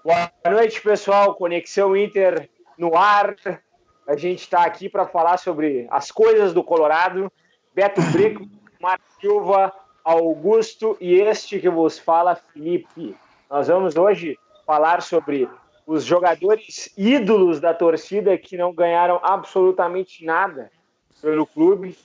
Boa noite, pessoal. Conexão Inter no ar. A gente está aqui para falar sobre as coisas do Colorado. Beto Brico, Marcos Silva, Augusto e este que vos fala, Felipe. Nós vamos hoje falar sobre os jogadores ídolos da torcida que não ganharam absolutamente nada pelo clube.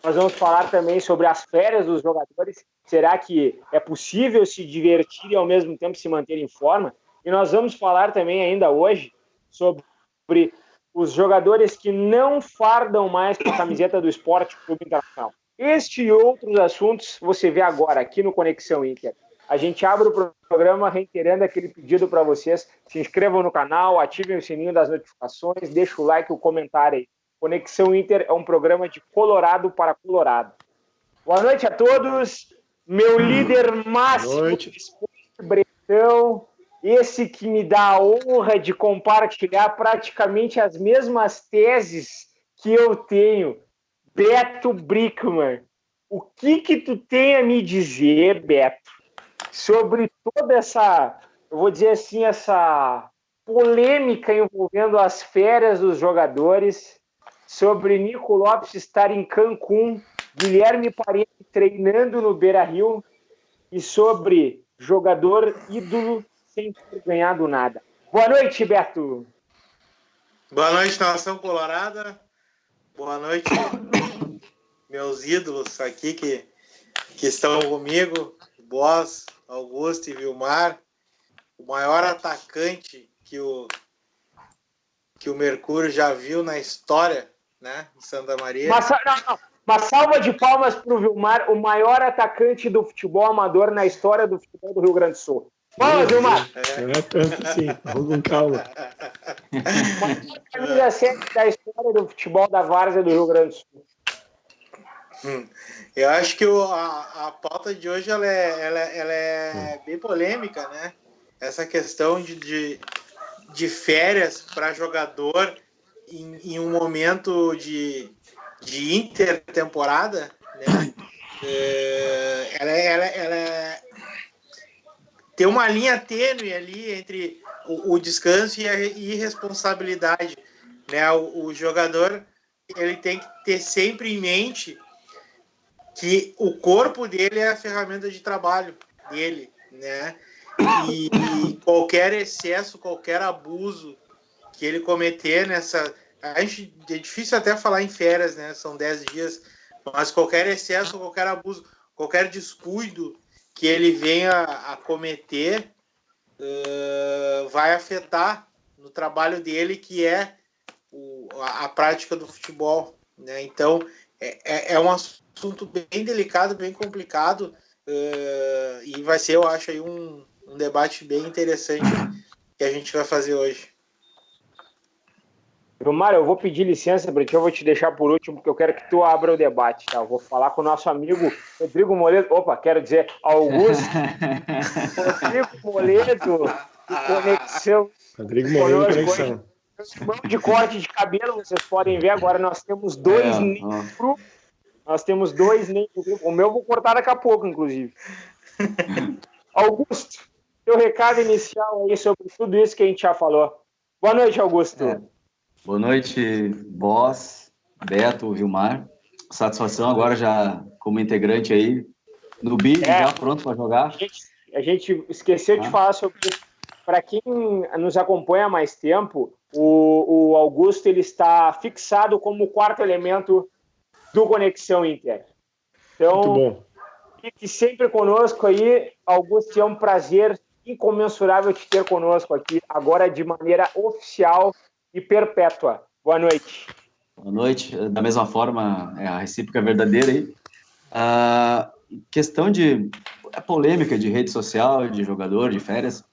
Nós vamos falar também sobre as férias dos jogadores. Será que é possível se divertir e ao mesmo tempo se manter em forma? E nós vamos falar também ainda hoje sobre os jogadores que não fardam mais com a camiseta do Esporte Clube Internacional. Este e outros assuntos você vê agora aqui no Conexão Inter. A gente abre o programa reiterando aquele pedido para vocês. Se inscrevam no canal, ativem o sininho das notificações, deixa o like e o comentário aí. Conexão Inter é um programa de Colorado para Colorado. Boa noite a todos. Meu líder máximo do esporte Bretão, esse que me dá a honra de compartilhar praticamente as mesmas teses que eu tenho, Beto Brickman. O que tu tem a me dizer, Beto, sobre toda essa, eu vou dizer assim, essa polêmica envolvendo as férias dos jogadores, sobre Nico Lopes estar em Cancún, Guilherme Parede treinando no Beira-Rio e sobre jogador ídolo sem ter ganhado nada. Boa noite, Beto. Boa noite, nação colorada. Boa noite, meus ídolos aqui que estão comigo, Boss, Augusto e Vilmar, o maior atacante que o Mercúrio já viu na história, né, de Santa Maria. Uma salva de palmas para o Vilmar, o maior atacante do futebol amador na história do futebol do Rio Grande do Sul. Vamos, Vilmar! Não é tanto assim, vamos com calma. Camisa 7 da história do futebol da várzea do Rio Grande do Sul. Eu acho que a pauta de hoje ela é bem polêmica, né? Essa questão de férias para jogador em um momento de intertemporada, né? Ela tem uma linha tênue ali entre o descanso e a irresponsabilidade, né? O jogador ele tem que ter sempre em mente que o corpo dele é a ferramenta de trabalho dele, né? E qualquer excesso, qualquer abuso que ele cometer nessa... é difícil até falar em férias, né? São 10 dias, mas qualquer excesso, qualquer abuso, qualquer descuido que ele venha a cometer vai afetar no trabalho dele, que é a prática do futebol, né? Então, é um assunto bem delicado, bem complicado, e vai ser, eu acho, aí um debate bem interessante que a gente vai fazer hoje. Vilmar, eu vou pedir licença para ti, eu vou te deixar por último, porque eu quero que tu abra o debate, tá? Eu vou falar com o nosso amigo Rodrigo Moledo, Augusto, Rodrigo Moledo, de Conexão. Rodrigo Moledo, Conexão. Mão de corte de cabelo, vocês podem ver agora, nós temos dois negros, o meu eu vou cortar daqui a pouco, inclusive. Augusto, teu recado inicial aí sobre tudo isso que a gente já falou. Boa noite, Augusto. Boa noite, Boss, Beto, Vilmar. Satisfação agora já como integrante aí no BID, já pronto para jogar. A gente esqueceu de falar sobre isso. Para quem nos acompanha há mais tempo, o Augusto ele está fixado como o quarto elemento do Conexão Inter. Então, muito bom. Fique sempre conosco aí, Augusto, é um prazer incomensurável te ter conosco aqui, agora de maneira oficial e perpétua. Boa noite. Boa noite. Da mesma forma, a recíproca é verdadeira aí. A questão de polêmica de rede social, de jogador, de férias,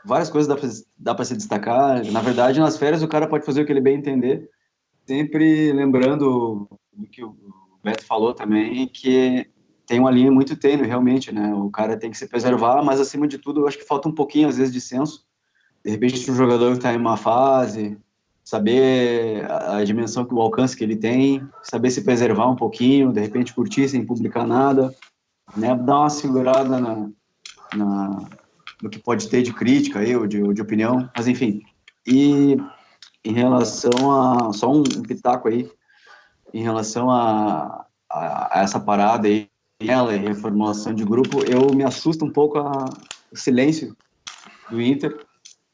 várias coisas dá para se destacar. Na verdade, nas férias o cara pode fazer o que ele bem entender, sempre lembrando do que o Beto falou também, que tem uma linha muito tênue, realmente, né? O cara tem que se preservar, mas, acima de tudo, eu acho que falta um pouquinho, às vezes, de senso. De repente, um jogador que está em uma fase, saber a dimensão, o alcance que ele tem, saber se preservar um pouquinho, de repente curtir sem publicar nada, né? Dar uma segurada do que pode ter de crítica aí, ou de opinião, mas enfim. E em relação a, só um pitaco aí, em relação a essa parada aí, ela e reformulação de grupo, eu me assusto um pouco o silêncio do Inter.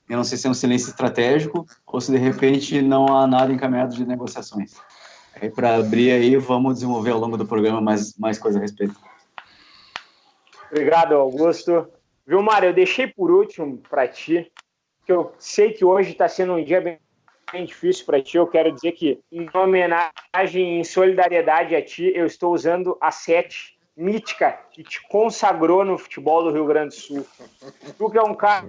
Eu não sei se é um silêncio estratégico ou se de repente não há nada encaminhado de negociações. Aí para abrir aí, vamos desenvolver ao longo do programa mais coisa a respeito. Obrigado, Augusto. Vilmar, eu deixei por último para ti, que eu sei que hoje está sendo um dia bem difícil para ti. Eu quero dizer que, em homenagem, em solidariedade a ti, eu estou usando a 7 mítica que te consagrou no futebol do Rio Grande do Sul. Tu que é um cara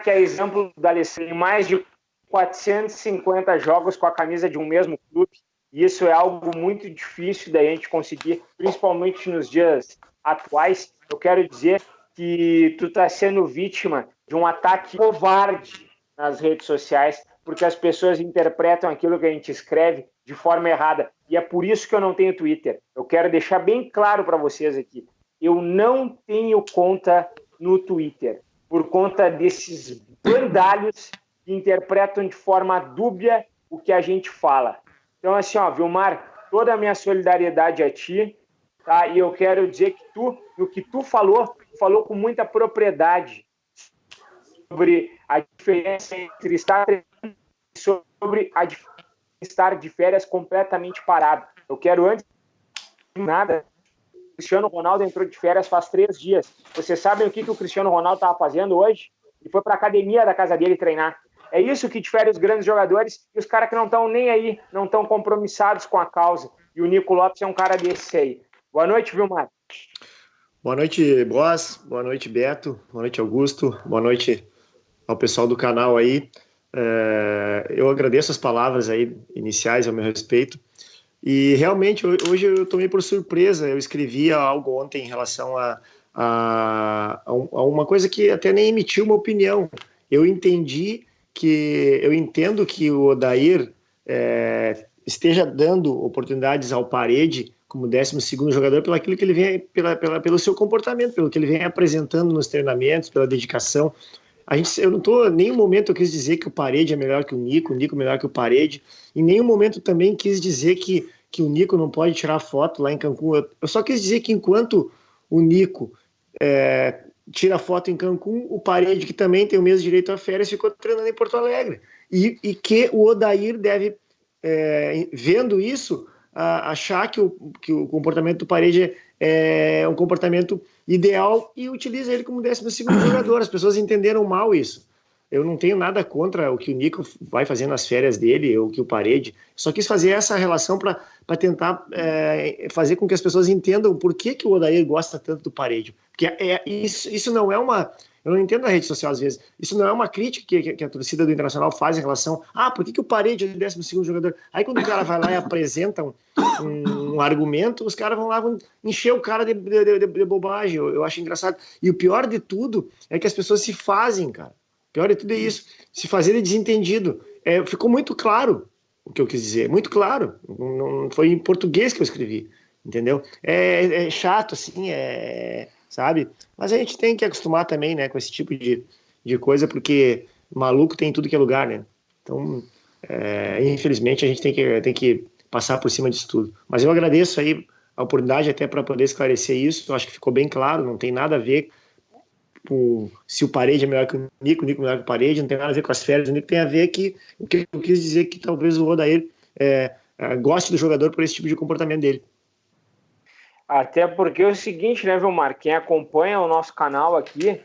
que é exemplo da Alessandro, em mais de 450 jogos com a camisa de um mesmo clube. E isso é algo muito difícil da gente conseguir, principalmente nos dias atuais. Eu quero dizer que tu está sendo vítima de um ataque covarde nas redes sociais, porque as pessoas interpretam aquilo que a gente escreve de forma errada. E é por isso que eu não tenho Twitter. Eu quero deixar bem claro para vocês aqui. Eu não tenho conta no Twitter, por conta desses bandalhos que interpretam de forma dúbia o que a gente fala. Então, assim, ó, Vilmar, toda a minha solidariedade a ti, tá? E eu quero dizer que no que tu falou com muita propriedade sobre a diferença entre estar de férias completamente parado. Eu quero, antes de nada, o Cristiano Ronaldo entrou de férias faz 3 dias. Vocês sabem o que o Cristiano Ronaldo estava fazendo hoje? Ele foi para a academia da casa dele treinar. É isso que difere os grandes jogadores e os caras que não estão nem aí, não estão compromissados com a causa. E o Nico Lopes é um cara desse aí. Boa noite, Vilmar. Boa noite, Boas. Boa noite, Beto. Boa noite, Augusto. Boa noite ao pessoal do canal aí. Eu agradeço as palavras aí iniciais ao meu respeito. E realmente, hoje eu tomei por surpresa. Eu escrevi algo ontem em relação a uma coisa que até nem emitiu uma opinião. Eu entendo que o Odair esteja dando oportunidades ao Parede como 12º jogador pelo aquilo que ele vem, pelo seu comportamento, pelo que ele vem apresentando nos treinamentos, pela dedicação. Eu não estou, em nenhum momento eu quis dizer que o Parede é melhor que o Nico é melhor que o Parede. Em nenhum momento também quis dizer que o Nico não pode tirar foto lá em Cancún. Eu só quis dizer que enquanto o Nico tira foto em Cancún, o Parede, que também tem o mesmo direito a férias, ficou treinando em Porto Alegre. E que o Odair deve, vendo isso, achar que o comportamento do Parede é um comportamento ideal e utiliza ele como 12º jogador. As pessoas entenderam mal isso. Eu não tenho nada contra o que o Nico vai fazer nas férias dele, ou que o Parede. Só quis fazer essa relação para tentar fazer com que as pessoas entendam por que o Odair gosta tanto do Parede. Porque isso não é uma... Eu não entendo na rede social às vezes. Isso não é uma crítica que a torcida do Internacional faz em relação por que o Parede é o 12º jogador? Aí quando o cara vai lá e apresenta um argumento, os caras vão encher o cara de bobagem. Eu acho engraçado. E o pior de tudo é que as pessoas se fazem, cara. O pior de tudo é isso. Se fazer de desentendido. Ficou muito claro o que eu quis dizer. Muito claro. Não foi em português que eu escrevi. Entendeu? É chato, assim, sabe? Mas a gente tem que acostumar também, né, com esse tipo de coisa, porque maluco tem em tudo que é lugar, né? Então, infelizmente, a gente tem que passar por cima disso tudo. Mas eu agradeço aí a oportunidade até para poder esclarecer isso. Eu acho que ficou bem claro, não tem nada a ver com se o Parede é melhor que o Nico é melhor que o Parede, não tem nada a ver com as férias do Nico, tem a ver que o que eu quis dizer que talvez o Odair goste do jogador por esse tipo de comportamento dele. Até porque é o seguinte, né, Vilmar? Quem acompanha o nosso canal aqui,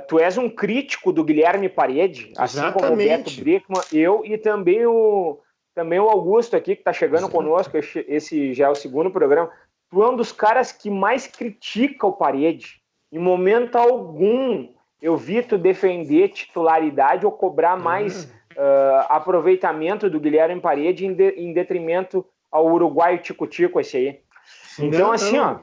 tu és um crítico do Guilherme Parede, assim como o Beto Brickman, eu e também o Augusto aqui, que está chegando conosco, esse já é o 2º programa. Tu é um dos caras que mais critica o Parede. Em momento algum eu vi tu defender titularidade ou cobrar mais aproveitamento do Guilherme Parede em detrimento ao uruguaio Tico-Tico esse aí. Então, assim, ó,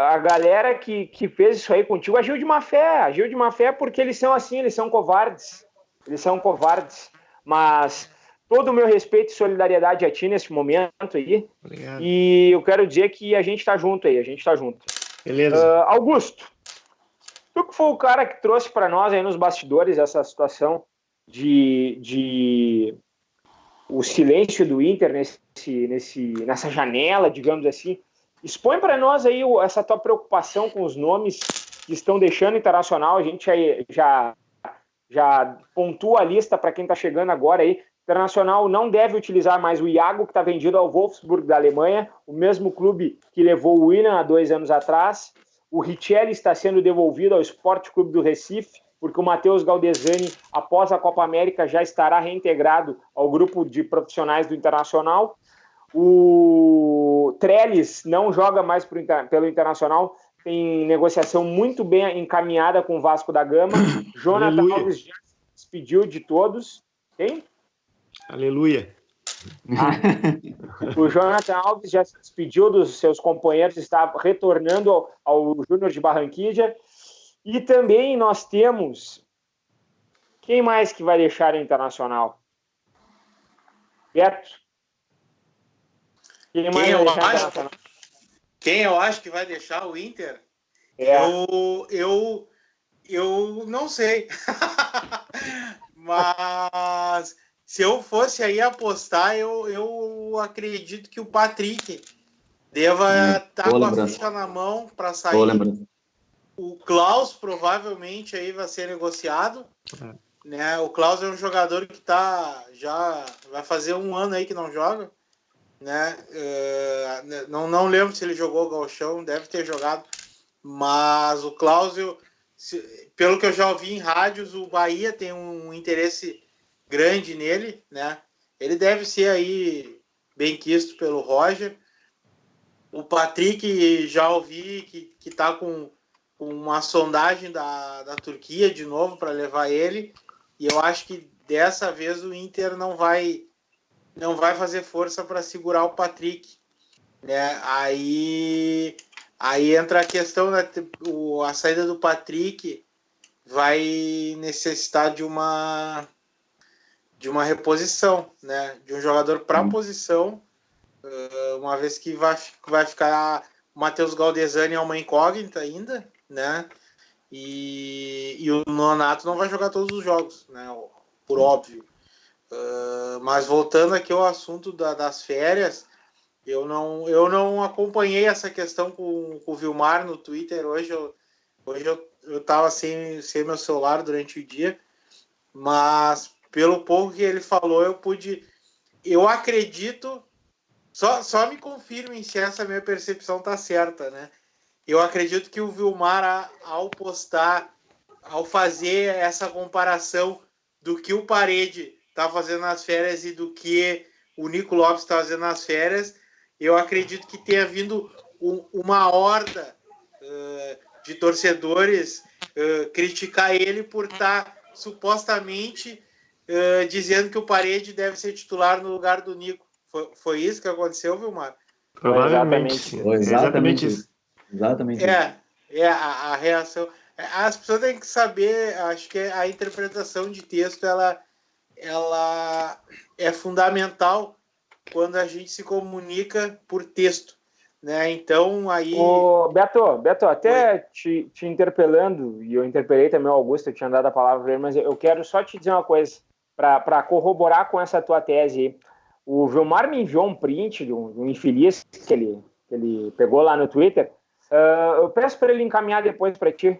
a galera que fez isso aí contigo agiu de má fé porque eles são assim, eles são covardes. Mas todo o meu respeito e solidariedade a ti nesse momento aí. Obrigado. E eu quero dizer que a gente tá junto aí, Beleza. Augusto, Tu que foi o cara que trouxe para nós aí nos bastidores essa situação de o silêncio do Inter nessa janela, digamos assim. Expõe para nós aí essa tua preocupação com os nomes que estão deixando o Internacional. A gente já pontua a lista para quem está chegando agora aí. O Internacional não deve utilizar mais o Iago, que está vendido ao Wolfsburg da Alemanha, o mesmo clube que levou o Willian há 2 anos atrás. O Richelli está sendo devolvido ao Sport Clube do Recife, porque o Matheus Galdesani, após a Copa América, já estará reintegrado ao grupo de profissionais do Internacional. O Trellis não joga mais pelo Internacional, tem negociação muito bem encaminhada com o Vasco da Gama. Jonathan Alves já se despediu de todos. Quem? Aleluia. O Jonathan Alves já se despediu dos seus companheiros, está retornando ao Júnior de Barranquilla. E também nós temos... Quem mais que vai deixar o Internacional? Beto? Quem eu acho que vai deixar o Inter? Eu não sei. Mas se eu fosse aí apostar, eu acredito que o Patrick deva estar com a ficha na mão para sair. O Klaus provavelmente aí vai ser negociado. Né? O Klaus é um jogador que já vai fazer 1 ano aí que não joga. Né? Não lembro se ele jogou o Gauchão, deve ter jogado. Mas o Klaus, pelo que eu já ouvi em rádios, o Bahia tem um interesse grande nele, né? Ele deve ser aí bem quisto pelo Roger. O Patrick, já ouvi que tá com uma sondagem da Turquia de novo para levar ele, e eu acho que dessa vez o Inter não vai fazer força para segurar o Patrick, né? Aí entra a questão a saída do Patrick vai necessitar de uma reposição, né? De um jogador para a posição, uma vez que vai ficar o Matheus Galdesani é uma incógnita ainda, né? E o Nonato não vai jogar todos os jogos, né? Por óbvio. Mas voltando aqui ao assunto das férias, eu não acompanhei essa questão com o Vilmar no Twitter. Hoje eu estava sem meu celular durante o dia, mas pelo pouco que ele falou, eu acredito, só me confirmem se essa minha percepção está certa, né? Eu acredito que o Vilmar, ao fazer essa comparação do que o Parede está fazendo nas férias e do que o Nico Lopes está fazendo nas férias, eu acredito que tenha vindo uma horda de torcedores criticar ele por estar supostamente dizendo que o Parede deve ser titular no lugar do Nico. Foi isso que aconteceu, Vilmar? Provavelmente. Exatamente isso. Exatamente. A reação. As pessoas têm que saber, acho que a interpretação de texto ela é fundamental quando a gente se comunica por texto, né? Então aí. Beto, até te interpelando, e eu interpelei também o Augusto, eu tinha dado a palavra para ele, mas eu quero só te dizer uma coisa para corroborar com essa tua tese aí. O Vilmar me enviou um print de um infeliz que ele pegou lá no Twitter. Eu peço para ele encaminhar depois para ti.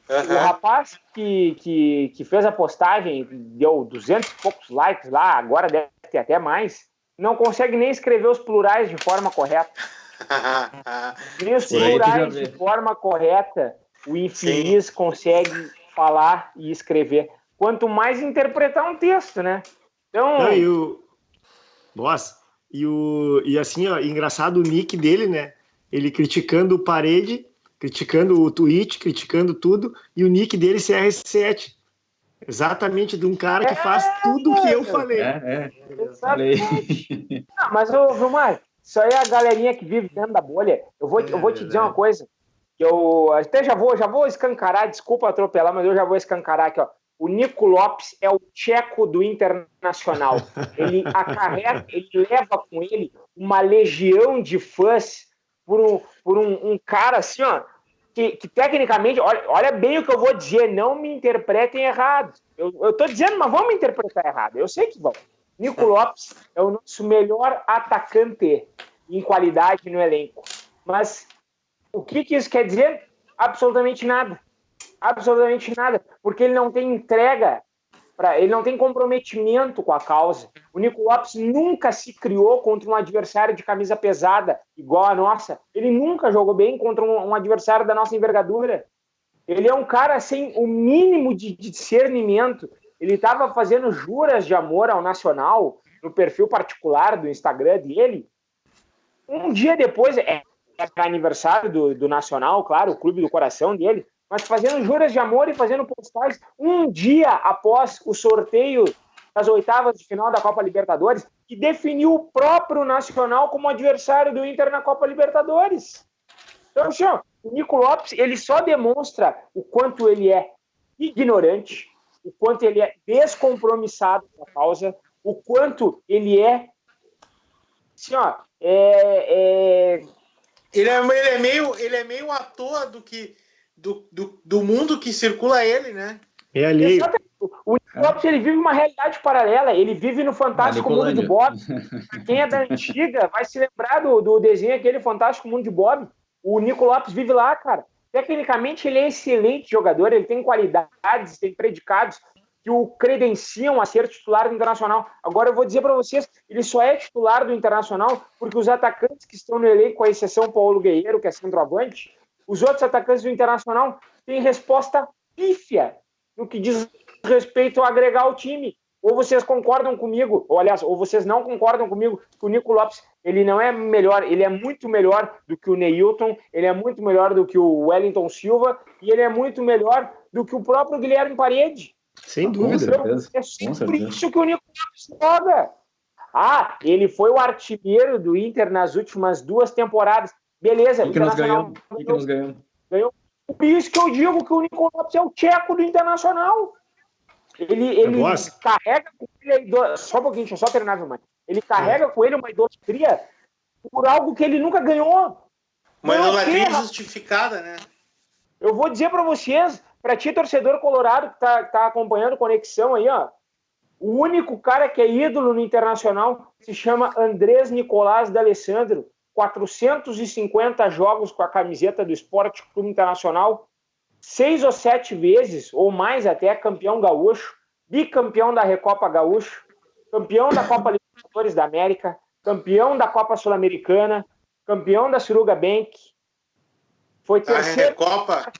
O rapaz que fez a postagem, deu 200 e poucos likes lá, agora deve ter até mais, não consegue nem escrever os plurais de forma correta. Nem os plurais de forma correta o infeliz consegue falar e escrever. Quanto mais interpretar um texto, né? Então... Nossa, e assim, ó, engraçado o nick dele, né? Ele criticando o Parede, criticando o tweet, criticando tudo, e o nick dele CR7. Exatamente de um cara que faz tudo o que eu falei. Exatamente. Mas, Vilmar, isso aí é a galerinha que vive dentro da bolha. Eu vou te dizer uma coisa. Eu até já vou escancarar, desculpa atropelar, mas eu já vou escancarar aqui, ó. O Nico Lopes é o tcheco do Internacional. Ele leva com ele uma legião de fãs por um cara assim, ó, que tecnicamente, olha bem o que eu vou dizer, não me interpretem errado. Eu tô dizendo, mas vão me interpretar errado. Eu sei que vão. Nico Lopes é o nosso melhor atacante em qualidade no elenco. Mas o que isso quer dizer? Absolutamente nada. Absolutamente nada. Porque ele não tem entrega, ele não tem comprometimento com a causa. O Nico Lopes nunca se criou contra um adversário de camisa pesada, igual a nossa. Ele nunca jogou bem contra um adversário da nossa envergadura. Ele é um cara sem o mínimo de discernimento. Ele estava fazendo juras de amor ao Nacional no perfil particular do Instagram dele. Um dia depois, é aniversário do Nacional, claro, o clube do coração dele, mas fazendo juras de amor e fazendo postagens um dia após o sorteio das oitavas de final da Copa Libertadores, que definiu o próprio Nacional como adversário do Inter na Copa Libertadores. Então, o Nico Lopes, ele só demonstra o quanto ele é ignorante, o quanto ele é descompromissado com a causa, o quanto ele é assim, Ele é meio à toa do mundo que circula ele, né? É alheio. O Nico Lopes, ele vive uma realidade paralela, ele vive no Fantástico Mundo de Bob. Quem é da antiga vai se lembrar do desenho aquele Fantástico Mundo de Bob. O Nico Lopes vive lá, cara. Tecnicamente, ele é excelente jogador, ele tem qualidades, tem predicados que o credenciam a ser titular do Internacional. Agora, eu vou dizer para vocês, ele só é titular do Internacional porque os atacantes que estão no elenco, com a exceção Paulo Guerreiro, que é centroavante, os outros atacantes do Internacional têm resposta pífia no que diz respeito a agregar o time. Ou vocês concordam comigo, ou aliás, ou vocês não concordam comigo que o Nico Lopes, ele não é melhor, ele é muito melhor do que o Neilton, ele é muito melhor do que o Wellington Silva, e ele é muito melhor do que o próprio Guilherme Parede. Sem dúvida. É por isso que o Nico Lopes joga. Ele foi o artilheiro do Inter nas últimas 2 temporadas. Beleza. E que nós ganhamos. Ganhou. Por isso que eu digo que o Nico Lopes é o tcheco do Internacional. Ele carrega com ele... Só um pouquinho, deixa eu só terminar, meu mãe. Ele carrega com ele uma idolatria por algo que ele nunca ganhou. Uma idolatria injustificada, né? Eu vou dizer para vocês, para ti, torcedor colorado, que tá acompanhando Conexão aí, ó, o único cara que é ídolo no Internacional se chama Andrés Nicolás D'Alessandro, 450 jogos com a camiseta do Sport Clube Internacional, 6 ou 7 vezes, ou mais até, campeão gaúcho, bicampeão da Recopa Gaúcho, campeão da Copa Libertadores da América, campeão da Copa Sul-Americana, campeão da Suruga Bank, foi terceiro... Recopa...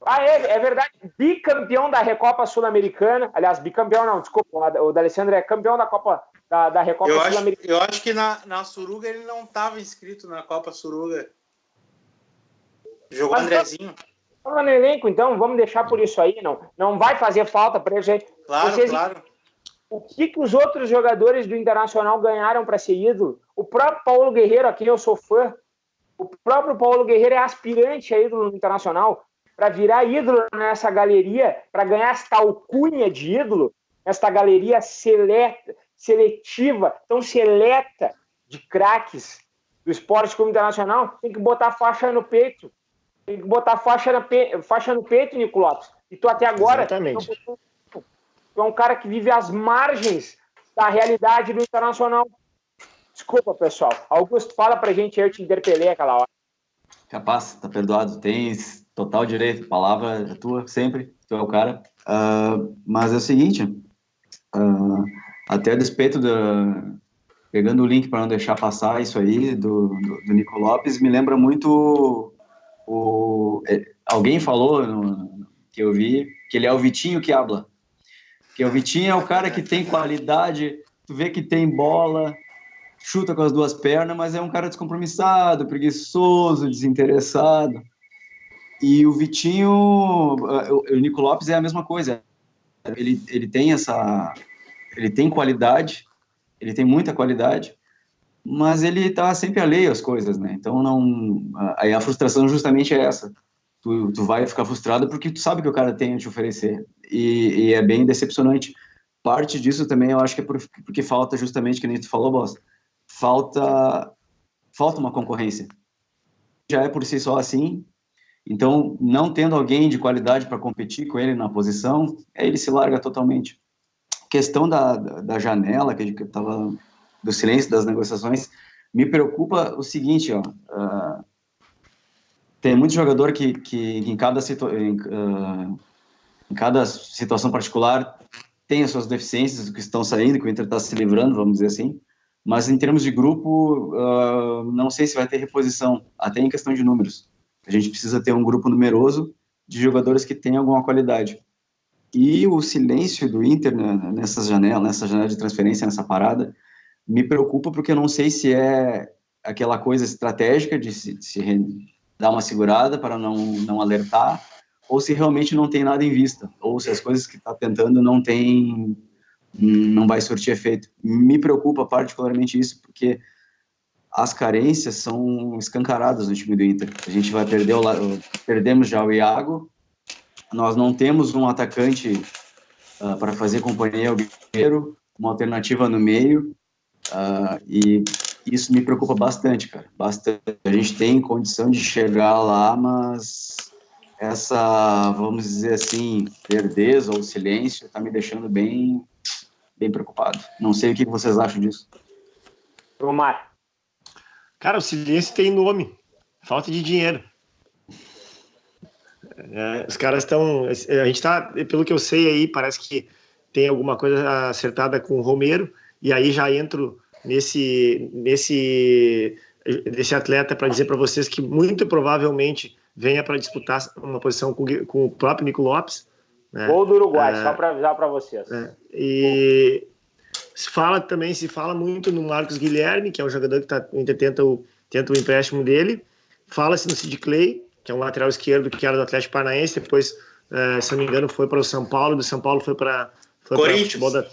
é verdade, bicampeão da Recopa Sul-Americana, aliás, bicampeão não, desculpa, o D'Alessandro é campeão da Copa da Recopa Sul-Americana. Eu acho que na Suruga ele não estava inscrito na Copa Suruga. Jogou Andrezinho. Estava no elenco, então vamos deixar por isso aí, não vai fazer falta para eles aí. Claro. O que os outros jogadores do Internacional ganharam para ser ídolo? O próprio Paulo Guerreiro, a quem eu sou fã, o próprio Paulo Guerreiro é aspirante a ídolo no Internacional. Para virar ídolo nessa galeria, para ganhar esta alcunha de ídolo, esta galeria seletiva, tão seleta de craques do Esporte Clube Internacional, tem que botar faixa no peito. Tem que botar faixa no peito, Nico Lopes. E tu até agora... Exatamente. Tu é um cara que vive às margens da realidade do Internacional. Desculpa, pessoal. Augusto, fala pra gente aí, eu te interpelei aquela hora. Capaz, tá perdoado. Tens total direito. Palavra é tua, sempre. Tu é o cara. Mas é o seguinte, até a despeito pegando o link para não deixar passar isso aí do Nico Lopes, me lembra muito alguém falou que eu vi que ele é o Vitinho que habla. Que o Vitinho é o cara que tem qualidade, tu vê que tem bola, chuta com as 2 pernas, mas é um cara descompromissado, preguiçoso, desinteressado. E o Vitinho, o Nico Lopes é a mesma coisa. Ele tem qualidade, ele tem muita qualidade, mas ele tá sempre alheio às coisas, né? Então aí a frustração justamente é essa. Tu vai ficar frustrado porque tu sabe que o cara tem a te oferecer. E é bem decepcionante. Parte disso também eu acho que é porque falta justamente, que nem tu falou, Boss, falta uma concorrência. Já é por si só assim, Então, não tendo alguém de qualidade para competir com ele na posição, ele se larga totalmente. Questão da janela, que estava do silêncio das negociações, me preocupa o seguinte, ó, tem muito jogador que em cada situação particular tem as suas deficiências que estão saindo, que o Inter está se livrando, vamos dizer assim, mas em termos de grupo, não sei se vai ter reposição, até em questão de números. A gente precisa ter um grupo numeroso de jogadores que tenham alguma qualidade. E o silêncio do Inter nessa janela de transferência, nessa parada, me preocupa porque eu não sei se é aquela coisa estratégica de se dar uma segurada para não alertar, ou se realmente não tem nada em vista, ou se as coisas que está tentando não vai surtir efeito. Me preocupa particularmente isso, porque as carências são escancaradas no time do Inter. A gente vai perder perdemos já o Iago, nós não temos um atacante para fazer companhia ao Guerreiro, uma alternativa no meio, e isso me preocupa bastante, cara, bastante. A gente tem condição de chegar lá, mas essa, vamos dizer assim, lerdeza ou silêncio está me deixando bem preocupado. Não sei o que vocês acham disso. Omar. Cara, o silêncio tem nome. Falta de dinheiro. Os caras estão... A gente está, pelo que eu sei aí, parece que tem alguma coisa acertada com o Romero, e aí já entro nesse atleta para dizer para vocês que muito provavelmente venha para disputar uma posição com o próprio Nico Lopes. Né? Gol do Uruguai, só para avisar para vocês. E se fala muito no Marcos Guilherme, que é um jogador que o Inter tenta o empréstimo dele. Fala-se no Sid Clay, que é um lateral esquerdo que era do Atlético Paranaense, depois, se não me engano, foi para o São Paulo, do São Paulo foi para futebol da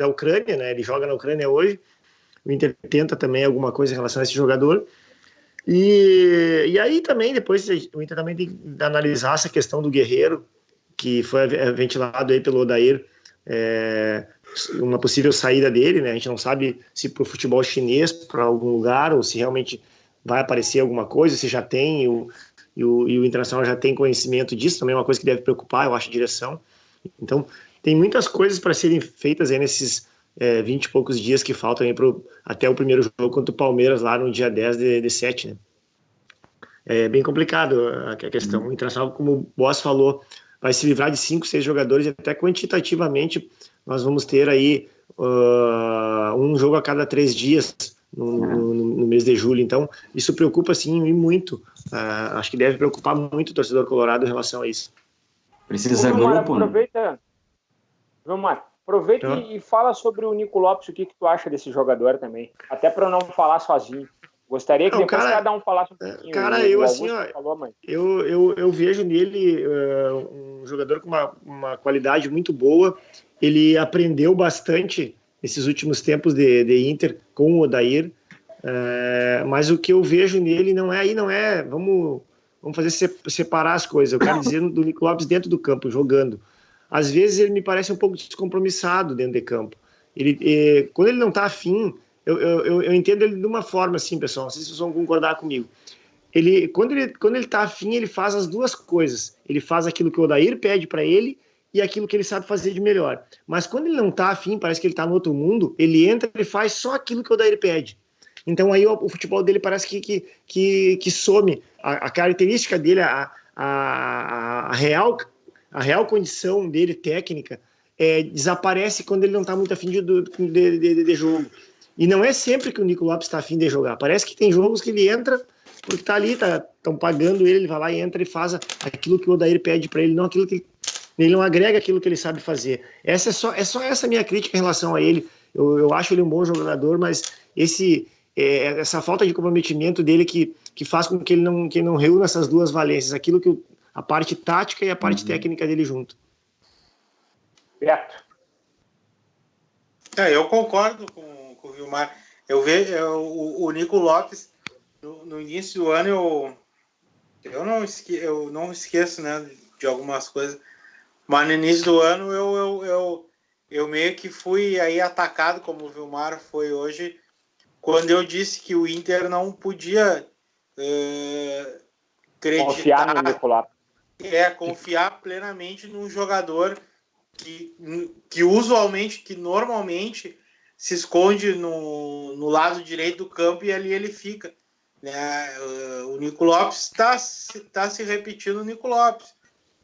Ucrânia, né? Ele joga na Ucrânia hoje. O Inter tenta também alguma coisa em relação a esse jogador. E aí também, depois, o Inter também tem que analisar essa questão do Guerreiro, que foi ventilado aí pelo Odair, uma possível saída dele, né? A gente não sabe se para o futebol chinês, para algum lugar, ou se realmente vai aparecer alguma coisa, se já tem, e o Internacional já tem conhecimento disso, também é uma coisa que deve preocupar, eu acho, a direção. Então, tem muitas coisas para serem feitas aí nesses 20 e poucos dias que faltam aí até o primeiro jogo contra o Palmeiras, lá no dia 10 de 7, né? É bem complicado a questão. O Internacional, como o Boss falou, vai se livrar de 5, 6 jogadores, e até quantitativamente nós vamos ter aí um jogo a cada 3 dias no mês de julho. Então, isso preocupa, sim, e muito. Acho que deve preocupar muito o torcedor colorado em relação a isso. Precisa grupo, Aproveita e fala sobre o Nico Lopes, o que tu acha desse jogador também. Até para eu não falar sozinho. Gostaria que depois cada um falasse um pouquinho. Cara, eu assim, eu vejo nele um jogador com uma qualidade muito boa. Ele aprendeu bastante nesses últimos tempos de Inter com o Odair. Mas o que eu vejo nele não é vamos fazer separar as coisas. Eu quero dizer do Nico Lopes dentro do campo, jogando. Às vezes ele me parece um pouco descompromissado dentro de campo. Quando ele não está afim, eu entendo ele de uma forma assim, pessoal, não sei se vocês vão concordar comigo. Quando ele está afim, ele faz as duas coisas. Ele faz aquilo que o Odair pede para ele e aquilo que ele sabe fazer de melhor. Mas quando ele não está afim, parece que ele está no outro mundo, ele entra e faz só aquilo que o Odair pede. Então aí o futebol dele parece que some. A característica dele, a real condição dele técnica desaparece quando ele não está muito afim de jogo. E não é sempre que o Nico Lopes está afim de jogar. Parece que tem jogos que ele entra porque está ali, estão pagando ele vai lá e entra e faz aquilo que o Odair pede para ele, não aquilo que ele não agrega aquilo que ele sabe fazer. É só essa minha crítica em relação a ele. Eu acho ele um bom jogador, mas essa falta de comprometimento dele que faz com que ele não reúna essas duas valências, aquilo que a parte tática e a parte técnica dele junto. Beto. Eu concordo com o Vilmar. Eu vejo o Nico Lopes no início do ano, eu não esqueço, né, de algumas coisas, mas no início do ano eu meio que fui aí atacado, como o Vilmar foi hoje, quando eu disse que o Inter não podia confiar no Nico Lopes. Confiar plenamente num jogador que normalmente se esconde no lado direito do campo e ali ele fica, né? O Nico Lopes está se repetindo o Nico Lopes.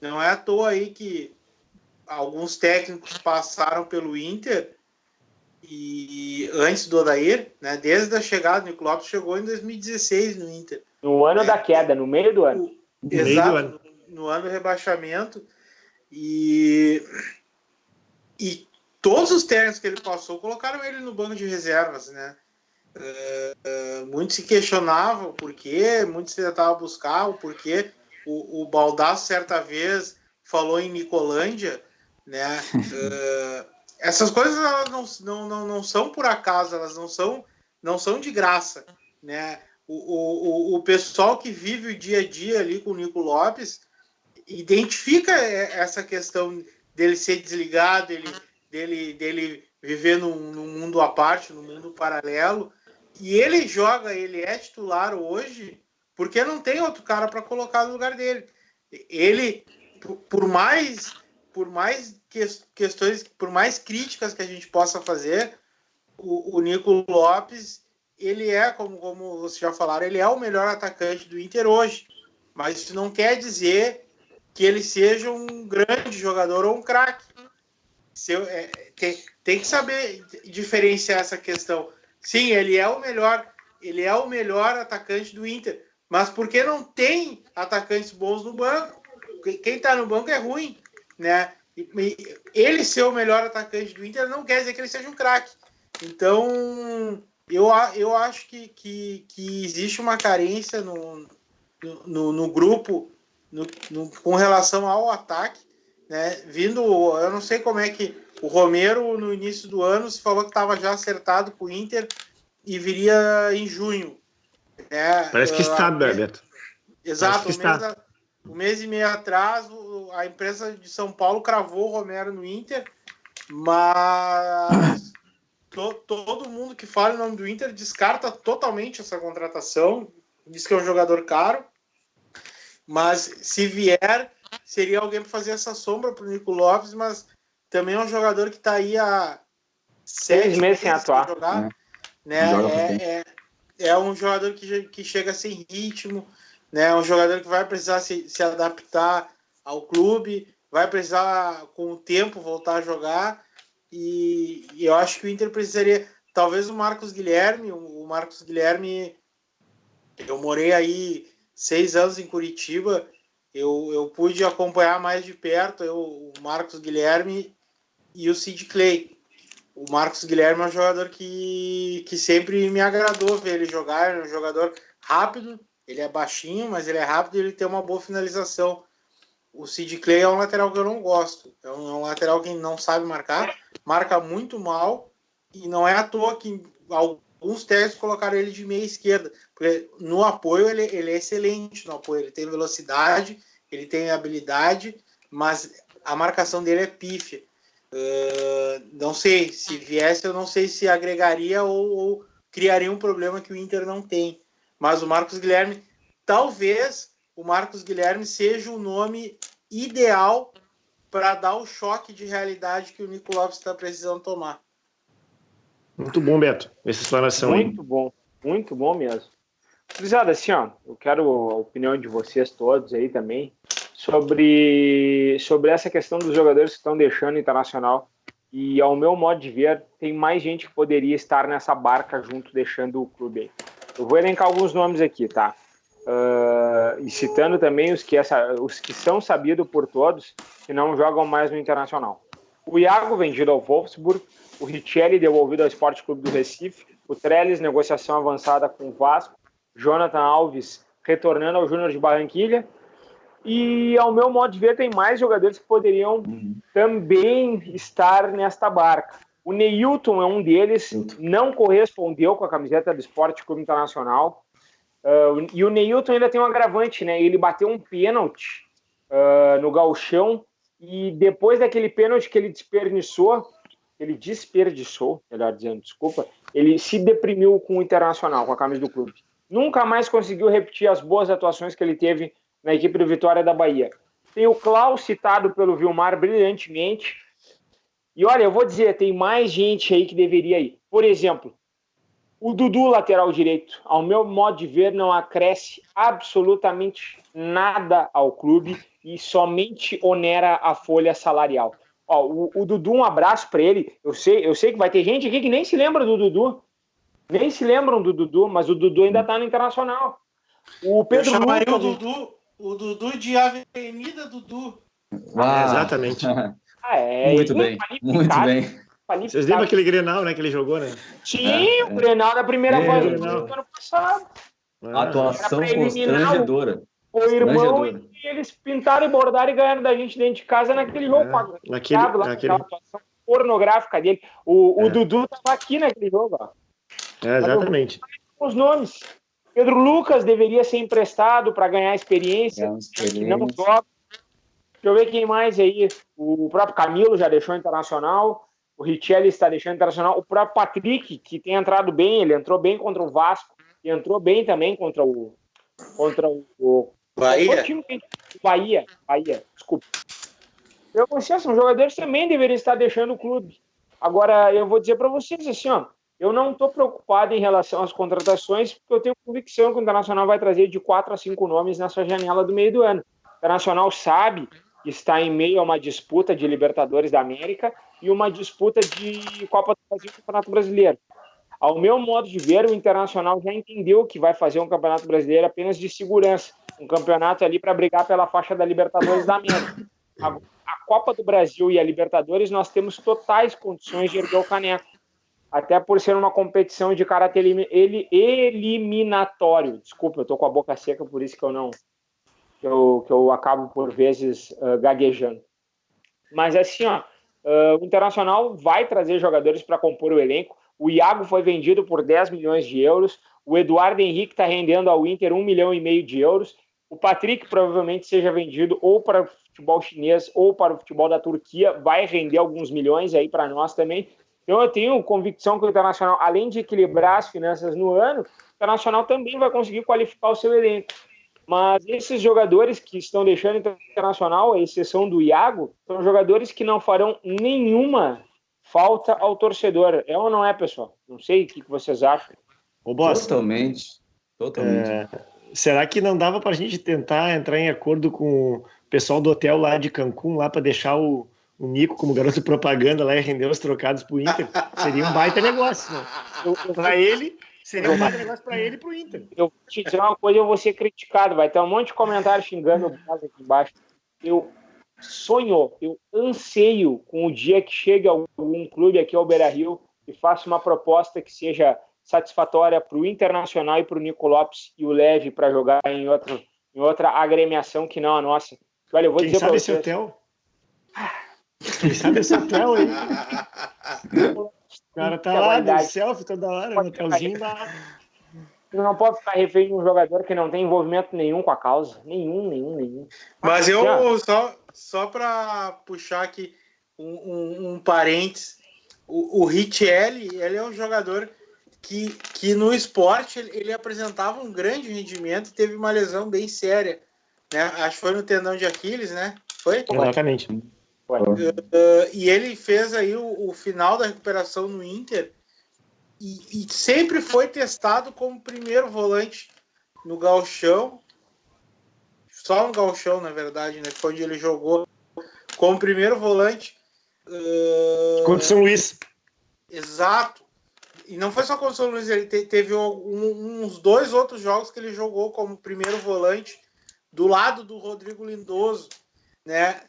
Não é à toa aí que alguns técnicos passaram pelo Inter e antes do Odair, né? Desde a chegada do Nico Lopes, chegou em 2016 no Inter. No ano da queda, no meio do ano. Exato, no ano do rebaixamento. E todos os técnicos que ele passou colocaram ele no banco de reservas, né? Muitos se questionavam o porquê, muitos tentavam buscar o porquê. O Baldasso, certa vez, falou em Nicolândia, né? Essas coisas elas não são por acaso, elas não são de graça, né? O pessoal que vive o dia a dia ali com o Nico Lopes identifica essa questão dele ser desligado, dele viver num mundo à parte, num mundo paralelo, e ele é titular hoje porque não tem outro cara para colocar no lugar dele. Ele, por mais questões, por mais críticas que a gente possa fazer, o Nico Lopes, ele é, como vocês já falaram, ele é o melhor atacante do Inter hoje, mas isso não quer dizer que ele seja um grande jogador ou um craque. Tem que saber diferenciar essa questão. Sim, ele é o melhor atacante do Inter, mas porque não tem atacantes bons no banco, quem está no banco é ruim, né? Ele ser o melhor atacante do Inter não quer dizer que ele seja um craque. Então, eu acho que existe uma carência no grupo com relação ao ataque, né? Eu não sei como é que o Romero, no início do ano, se falou que estava já acertado com o Inter e viria em junho. Né? Parece que está, Beto. Exato. Um mês e meio atrás, a imprensa de São Paulo cravou o Romero no Inter, mas todo mundo que fala o nome do Inter descarta totalmente essa contratação, diz que é um jogador caro, mas se vier, seria alguém para fazer essa sombra para o Nico Lopes, mas também é um jogador que está aí há 6 meses sem atuar. Jogar, né? É um jogador que chega sem ritmo, né? É um jogador que vai precisar se adaptar ao clube, vai precisar, com o tempo, voltar a jogar, e eu acho que o Inter precisaria, talvez o Marcos Guilherme, eu morei aí 6 anos em Curitiba, eu pude acompanhar mais de perto o Marcos Guilherme e o Sid Clay. O Marcos Guilherme é um jogador que sempre me agradou ver ele jogar, é um jogador rápido, ele é baixinho, mas ele é rápido e ele tem uma boa finalização. O Sid Clay é um lateral que eu não gosto, é um lateral que não sabe marcar, marca muito mal, e não é à toa que alguns técnicos colocaram ele de meia esquerda, porque no apoio ele é excelente no apoio, ele tem velocidade, ele tem habilidade, mas a marcação dele é pífia. Não sei, se viesse, eu não sei se agregaria ou criaria um problema que o Inter não tem. Mas o Marcos Guilherme, talvez o Marcos Guilherme seja o nome ideal para dar o choque de realidade que o Nico Lopes está precisando tomar. Muito bom, Beto, essa explanação aí. Muito bom mesmo. Cruzada, assim, ó, eu quero a opinião de vocês todos aí também sobre essa questão dos jogadores que estão deixando o Internacional. E, ao meu modo de ver, tem mais gente que poderia estar nessa barca junto, deixando o clube aí. Eu vou elencar alguns nomes aqui, tá? E citando também os que são sabidos por todos que não jogam mais no Internacional. O Iago, vendido ao Wolfsburg. O Richelli, devolvido ao Sport Clube do Recife. O Trellis, negociação avançada com o Vasco. Jonathan Alves, retornando ao Júnior de Barranquilha. E, ao meu modo de ver, tem mais jogadores que poderiam também estar nesta barca. O Neilton é um deles, não correspondeu com a camiseta do Sport Clube Internacional. E o Neilton ainda tem um agravante, né? Ele bateu um pênalti no gauchão, e depois daquele pênalti que ele desperdiçou, melhor dizendo, desculpa, ele se deprimiu com o Internacional, com a camisa do clube. nunca mais conseguiu repetir as boas atuações que ele teve na equipe do Vitória da Bahia. Tem o Klaus, citado pelo Vilmar brilhantemente. E olha, eu vou dizer, tem mais gente aí que deveria ir. Por exemplo, o Dudu, lateral direito, ao meu modo de ver, não acresce absolutamente nada ao clube e somente onera a folha salarial. Ó, o Dudu, um abraço para ele. Eu sei que vai ter gente aqui que nem se lembra do Dudu. Nem se lembram do Dudu, mas o Dudu ainda está no Internacional. O Pedro chamaria Lucas... o Dudu de Avenida Dudu. Exatamente. Muito bem, muito bem. Vocês lembram aquele Grenal, né, que ele jogou, né? Sim, o Grenal da primeira fase do ano passado. Atuação constrangedora. O irmão e eles pintaram e bordaram e ganharam da gente dentro de casa naquele jogo. Naquela atuação pornográfica dele. O Dudu estava aqui naquele jogo. Ó. Exatamente. Os nomes. Pedro Lucas deveria ser emprestado para ganhar experiência. Não joga. Deixa eu ver quem mais aí. O próprio Camilo já deixou Internacional. O Richelli está deixando Internacional. O próprio Patrick, que tem entrado bem, ele entrou bem contra o Vasco e entrou bem também contra o Bahia. Bahia, desculpa. Eu consigo, são jogadores que também deveriam estar deixando o clube. Agora, eu vou dizer para vocês assim, ó, eu não estou preocupado em relação às contratações, porque eu tenho convicção que o Internacional vai trazer de 4 a 5 nomes nessa janela do meio do ano. O Internacional sabe que está em meio a uma disputa de Libertadores da América e uma disputa de Copa do Brasil e Campeonato Brasileiro. Ao meu modo de ver, o Internacional já entendeu que vai fazer um Campeonato Brasileiro apenas de segurança, um campeonato ali para brigar pela faixa da Libertadores da América. A Copa do Brasil e a Libertadores, nós temos totais condições de erguer o caneco, até por ser uma competição de caráter eliminatório. Desculpa, eu estou com a boca seca, por isso que eu acabo, por vezes, gaguejando. Mas, assim, ó, o Internacional vai trazer jogadores para compor o elenco. O Iago foi vendido por 10 milhões de euros. O Eduardo Henrique está rendendo ao Inter 1,5 milhão de euros. O Patrick provavelmente seja vendido ou para o futebol chinês ou para o futebol da Turquia. Vai render alguns milhões aí para nós também. Então, eu tenho convicção que o Internacional, além de equilibrar as finanças no ano, o Internacional também vai conseguir qualificar o seu elenco. Mas esses jogadores que estão deixando o Internacional, à exceção do Iago, são jogadores que não farão nenhuma falta ao torcedor. É ou não é, pessoal? Não sei o que vocês acham. Ô, Boss, Totalmente. Será que não dava para a gente tentar entrar em acordo com o pessoal do hotel lá de Cancún, lá para deixar o Nico como garoto propaganda lá e render os trocados pro Inter? Seria um baita negócio, né? Para ele... Seria um baita negócio para ele e pro Inter. Eu vou te dizer uma coisa, eu vou ser criticado. Vai ter um monte de comentário xingando o Boss aqui embaixo. Eu anseio com o dia que chegue algum clube aqui ao Beira-Rio e faça uma proposta que seja satisfatória para o Internacional e para o Nico Lopes e o leve para jogar em outra agremiação que não a nossa. Olha, eu vou dizer para vocês... Esse hotel? Quem sabe esse hotel aí? O cara tá lá, dando selfie toda hora, no hotelzinho lá. Não pode ficar refém de um jogador que não tem envolvimento nenhum com a causa. Nenhum. Mas eu, só para puxar aqui um parênteses, o Richelli, ele é um jogador que no esporte ele apresentava um grande rendimento e teve uma lesão bem séria, né? Acho que foi no tendão de Aquiles, né? Foi? Exatamente. E ele fez aí o final da recuperação no Inter e sempre foi testado como primeiro volante no Gauchão, só no Gauchão, na verdade, né? Foi onde ele jogou como primeiro volante contra o São Luís. Exato. E não foi só contra o São Luís, ele teve uns 2 outros jogos que ele jogou como primeiro volante do lado do Rodrigo Lindoso, né?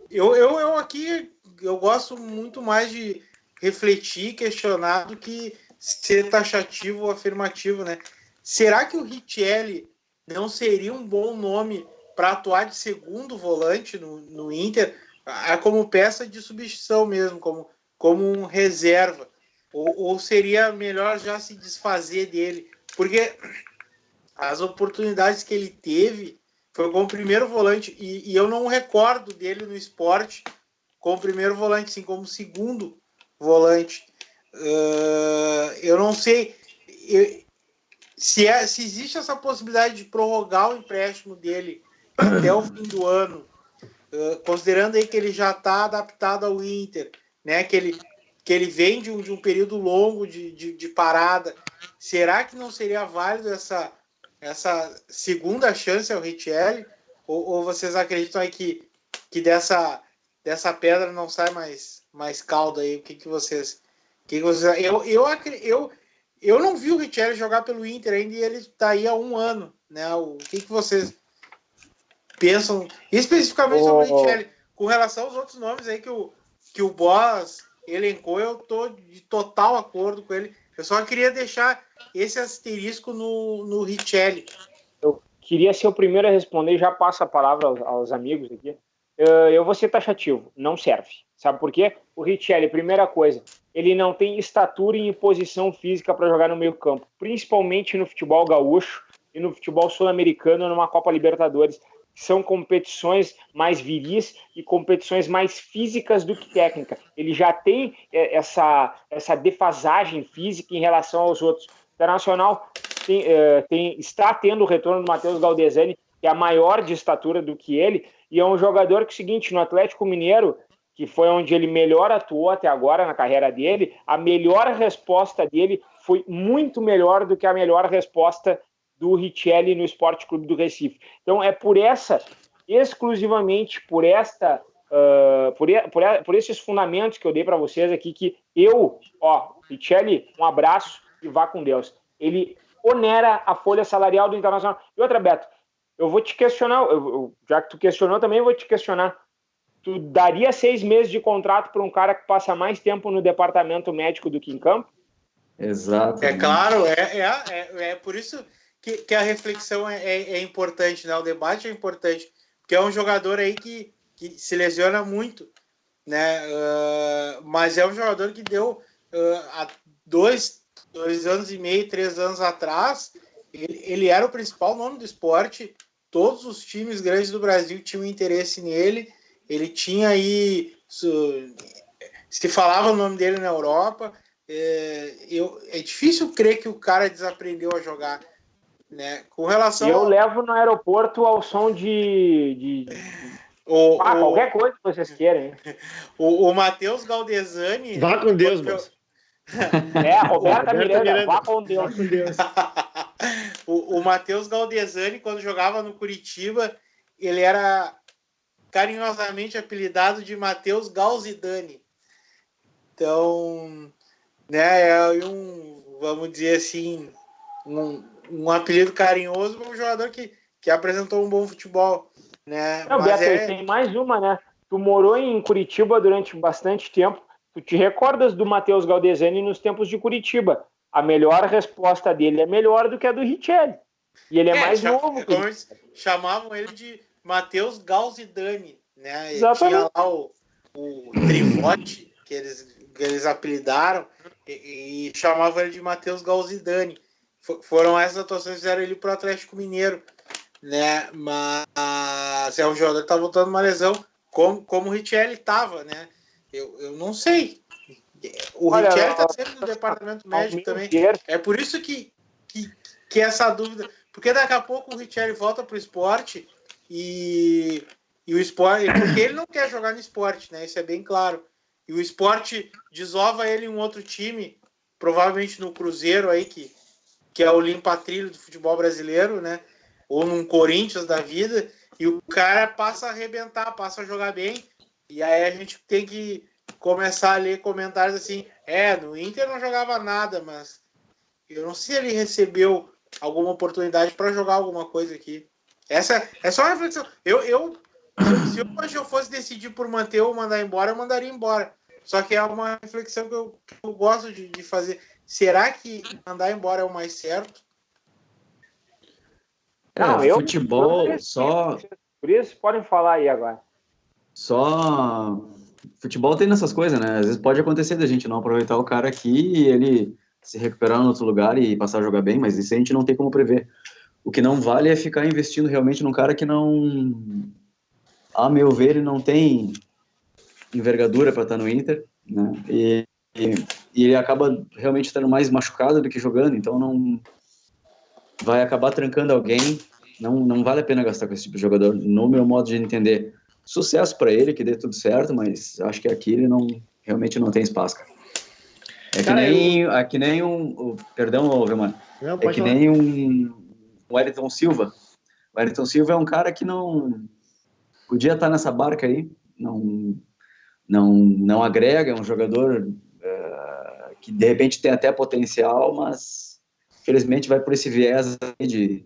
Eu aqui eu gosto muito mais de refletir, questionar do que ser taxativo ou afirmativo, né? Será que o Richelli não seria um bom nome para atuar de segundo volante no Inter, como peça de substituição mesmo, como um reserva? Ou seria melhor já se desfazer dele? Porque as oportunidades que ele teve foi como primeiro volante, e eu não recordo dele no esporte como primeiro volante, sim, como segundo volante. Eu não sei. se existe essa possibilidade de prorrogar o empréstimo dele até o fim do ano, considerando aí que ele já está adaptado ao Inter, né, que ele vem de um período longo de parada, será que não seria válido essa segunda chance ao Richelli? Ou vocês acreditam aí que dessa pedra não sai mais caldo aí? O que vocês... Eu não vi o Richelli jogar pelo Inter ainda e ele está aí há 1 ano, né? O que vocês pensam especificamente sobre o Richelli? Com relação aos outros nomes aí que o Boss elencou, eu estou de total acordo com ele. Eu só queria deixar esse asterisco no Richelli. Eu queria ser o primeiro a responder, já passo a palavra aos amigos aqui. Eu vou ser taxativo, não serve. Sabe por quê? O Richelli, primeira coisa, ele não tem estatura e posição física para jogar no meio campo, principalmente no futebol gaúcho e no futebol sul-americano, numa Copa Libertadores, que são competições mais viris e competições mais físicas do que técnica. Ele já tem essa defasagem física em relação aos outros. O Internacional está tendo o retorno do Matheus Galdesani, que é maior de estatura do que ele, e é um jogador que, é o seguinte, no Atlético Mineiro, que foi onde ele melhor atuou até agora na carreira dele, a melhor resposta dele foi muito melhor do que a melhor resposta do Richelli no Sport Clube do Recife. Então é exclusivamente por esses fundamentos que eu dei para vocês aqui, que Richelli, um abraço e vá com Deus. Ele onera a folha salarial do Internacional. E outra, Beto, eu vou te questionar, já que tu questionou também, eu vou te questionar. Tu daria 6 meses de contrato para um cara que passa mais tempo no departamento médico do que em campo? Exato. É claro, é por isso que a reflexão é importante, né? O debate é importante, porque é um jogador aí que se lesiona muito, né? Mas é um jogador que deu há 2 anos e meio, 3 anos atrás, ele era o principal nome do esporte, todos os times grandes do Brasil tinham interesse nele, ele tinha aí, se falava o nome dele na Europa, é difícil crer que o cara desaprendeu a jogar, né? Com relação eu levo no aeroporto ao som de qualquer coisa que vocês querem. O Matheus Galdesani... Vá com Deus, moço. Roberta Miranda, vá com Deus. O Matheus Galdesani, quando jogava no Curitiba, ele era carinhosamente apelidado de Matheus Galzidani. Então, né, vamos dizer assim, um apelido carinhoso para um jogador que apresentou um bom futebol, né? Não, mas Beto, tem mais uma, né? Tu morou em Curitiba durante bastante tempo. Tu te recordas do Matheus Galdesani nos tempos de Curitiba? A melhor resposta dele é melhor do que a do Richelli. E ele é mais novo. Como eles chamavam ele de Matheus Galzidani, né? Exatamente. Tinha lá o trivote que eles apelidaram e chamavam ele de Matheus Galzidani. Foram essas atuações que fizeram ele pro Atlético Mineiro, né? Mas é um jogador que tá voltando uma lesão, como o Richelli tava, né? Eu não sei. O Richelli tá sempre no departamento médico também. É por isso que essa dúvida... Porque daqui a pouco o Richelli volta pro esporte e o esporte... Porque ele não quer jogar no esporte, né? Isso é bem claro. E o esporte desova ele em um outro time, provavelmente no Cruzeiro aí, que é o limpa-trilho do futebol brasileiro, né? Ou num Corinthians da vida, e o cara passa a arrebentar, passa a jogar bem, e aí a gente tem que começar a ler comentários assim, no Inter não jogava nada, mas eu não sei se ele recebeu alguma oportunidade para jogar alguma coisa aqui. Essa é só uma reflexão. Se hoje eu fosse decidir por manter ou mandar embora, eu mandaria embora. Só que é uma reflexão que eu gosto de fazer. Será que mandar embora é o mais certo? Futebol só... Por isso, podem falar aí agora. Só... Futebol tem nessas coisas, né? Às vezes pode acontecer da gente não aproveitar o cara aqui e ele se recuperar em outro lugar e passar a jogar bem, mas isso a gente não tem como prever. O que não vale é ficar investindo realmente num cara que não... A meu ver, ele não tem envergadura para estar no Inter, né? E e ele acaba realmente estando mais machucado do que jogando, então não vai acabar trancando alguém. Não vale a pena gastar com esse tipo de jogador, no meu modo de entender. Sucesso para ele, que dê tudo certo, mas acho que aqui ele realmente não tem espaço, cara. É que nem perdão, Vilmar. É que nem um Wellington Silva. O Wellington Silva é um cara que não podia estar nessa barca aí, não agrega, é um jogador que de repente tem até potencial, mas infelizmente vai por esse viés de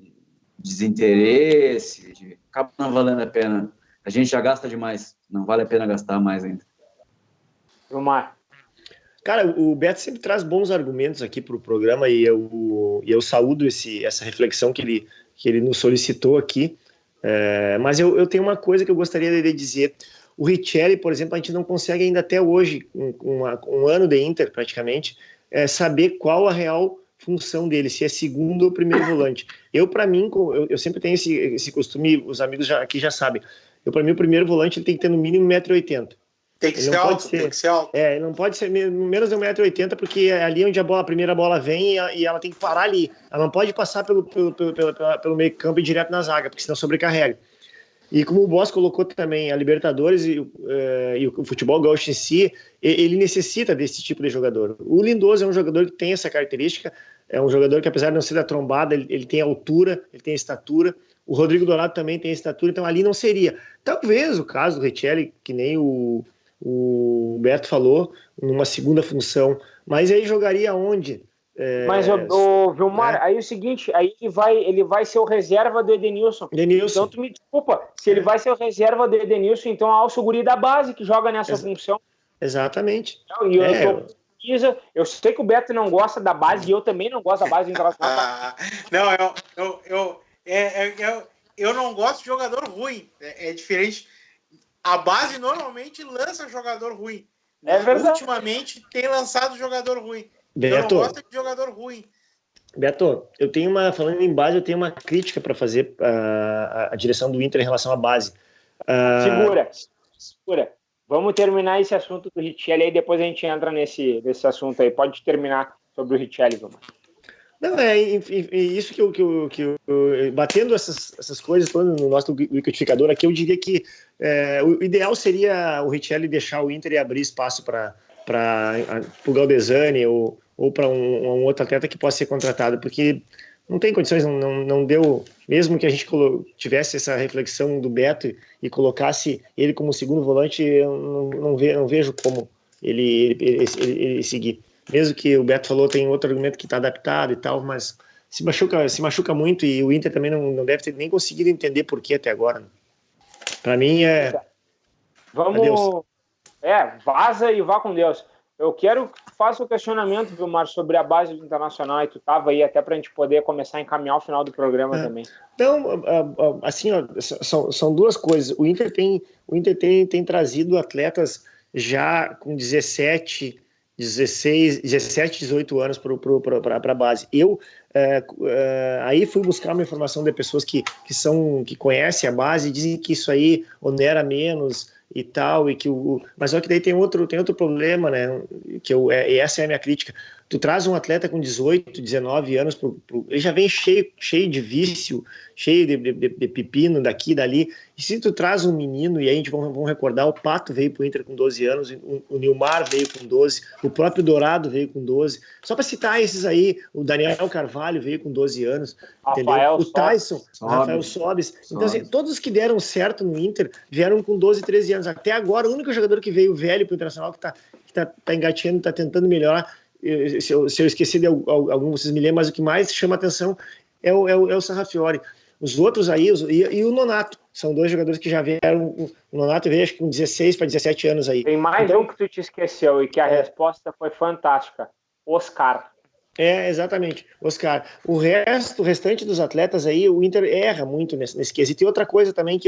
desinteresse, acaba não valendo a pena. A gente já gasta demais, não vale a pena gastar mais ainda. Vilmar. Cara, o Beto sempre traz bons argumentos aqui para o programa e eu saúdo essa reflexão que ele nos solicitou aqui. Mas eu tenho uma coisa que eu gostaria de dizer. O Richelli, por exemplo, a gente não consegue ainda até hoje, um ano de Inter praticamente, saber qual a real função dele, se é segundo ou primeiro volante. Para mim, eu sempre tenho esse costume, os amigos aqui já sabem. Para mim, o primeiro volante ele tem que ter no mínimo 1,80 m. Tem que ser alto, tem que ser alto. Ele não pode ser menos de 1,80 m, porque é ali onde a primeira bola vem e ela tem que parar ali. Ela não pode passar pelo meio campo e direto na zaga, porque senão sobrecarrega. E como o Boss colocou também, a Libertadores e o futebol gaúcho em si, ele necessita desse tipo de jogador. O Lindoso é um jogador que tem essa característica, é um jogador que, apesar de não ser da trombada, ele tem altura, ele tem estatura. O Rodrigo Dourado também tem estatura, então ali não seria. Talvez o caso do Richelli, que nem o Beto falou, numa segunda função, mas aí jogaria onde? Mas o Vilmar, aí é o seguinte, aí ele vai ser o reserva do Edenilson. Então tu me desculpa, se ele vai ser o reserva do Edenilson, então alça o guri da base que joga nessa função. Exatamente. Eu sei que o Beto não gosta da base e eu também não gosto da base internacional. Eu não gosto de jogador ruim. É diferente. A base normalmente lança jogador ruim. É verdade. Ultimamente tem lançado jogador ruim. Beto, eu não gosto de jogador ruim. Beto, falando em base, eu tenho uma crítica para fazer à direção do Inter em relação à base. Segura. Vamos terminar esse assunto do Richelli aí, depois a gente entra nesse assunto aí. Pode terminar sobre o Richelli, Vilmar. Não, isso que eu batendo essas coisas todas no nosso liquidificador aqui, eu diria que o ideal seria o Richelli deixar o Inter e abrir espaço para o Galdesani ou para um outro atleta que possa ser contratado, porque não tem condições, não deu, mesmo que a gente tivesse essa reflexão do Beto e colocasse ele como segundo volante, eu não vejo como ele seguir. Mesmo que o Beto falou, tem outro argumento que está adaptado e tal, mas se machuca muito e o Inter também não deve ter nem conseguido entender por que até agora. Né? Para mim Vamos... vaza e vá com Deus. Eu quero que faça o questionamento, Vilmar, sobre a base do Internacional, e tu estava aí até para a gente poder começar a encaminhar o final do programa também. Então, assim, são duas coisas. O Inter tem trazido atletas já com 17, 18 anos para a base. Eu aí fui buscar uma informação de pessoas que conhecem a base e dizem que isso aí onera menos e tal, mas só que daí tem outro problema, né? Essa é a minha crítica. Tu traz um atleta com 18, 19 anos, ele já vem cheio de vício, cheio de pepino daqui e dali. E se tu traz um menino, e aí a gente vamos recordar, o Pato veio pro Inter com 12 anos, o Nilmar veio com 12, o próprio Dourado veio com 12. Só para citar esses aí, o Daniel Carvalho veio com 12 anos, entendeu? O Tyson, Rafael Sobis. Então, assim, todos os que deram certo no Inter vieram com 12, 13 anos. Até agora, o único jogador que veio velho pro Internacional, que tá engateando, tá tentando melhorar, se eu esqueci de algum, vocês me lembram, mas o que mais chama atenção é o Sarrafiori. Os outros aí, e o Nonato, são dois jogadores que já vieram. O Nonato veio acho que com 16 para 17 anos aí. Tem mais um que tu te esqueceu e que a resposta foi fantástica. Oscar. Exatamente, Oscar. O restante dos atletas aí, o Inter erra muito nesse quesito. E outra coisa também